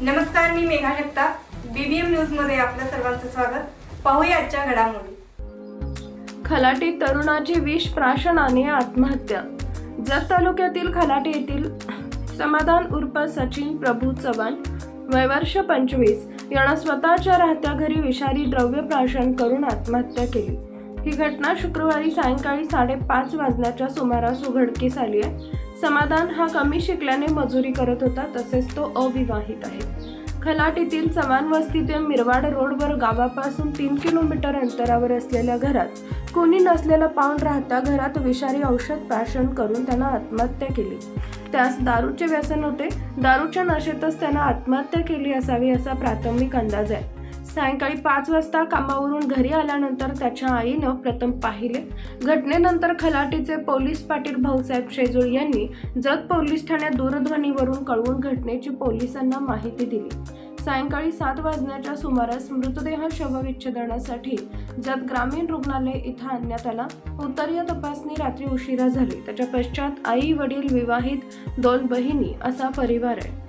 नमस्कार, मी Megha Jagtap. BBM news मध्ये आपल्या सर्वांचं स्वागत. पाहूया आजच्या घडामोडी. खलाटीत तरुणाची विष प्राशनाने आत्महत्या. जत तालुक्यातील खलाटी येथील समाधान उर्फ सचिन प्रभू चव्हाण वय वर्ष 25 यानं स्वतःच्या राहत्या घरी विषारी द्रव्य प्राशन करून आत्महत्या केली. ही घटना शुक्रवारी सायंकाळी 5:30 वाजण्याच्या सुमारास उघडकीस आली आहे. समाधान हा कमी शिकल्याने मजुरी करत होता, तसेच तो अविवाहित आहे. खलाटीतील चव्हाण वस्ती ते मिरवाड रोडवर गावापासून 3 किलोमीटर अंतरावर असलेल्या घरात कोणी नसलेलं पाहून राहत्या घरात विषारी औषध प्राशन करून त्यानं आत्महत्या केली. त्यास दारूचे व्यसन होते. दारूच्या नशेतच त्यानं आत्महत्या केली असावी असा प्राथमिक अंदाज आहे. सायंकाळी 5 वाजता कामावरून घरी आल्यानंतर त्याच्या आईनं प्रथम पाहिले. घटनेनंतर खलाटीचे पोलीस पाटील भाऊसाहेब शेजूळ यांनी जत पोलीस ठाण्यात दूरध्वनीवरून कळवून घटनेची पोलिसांना माहिती दिली. सायंकाळी 7 वाजण्याच्या सुमारास मृतदेह शवविच्छेदनासाठी जत ग्रामीण रुग्णालय इथं आणण्यात आला. उत्तरीय तपासणी रात्री उशिरा झाली. त्याच्या पश्चात आई, वडील, विवाहित, 2 बहिणी असा परिवार आहे.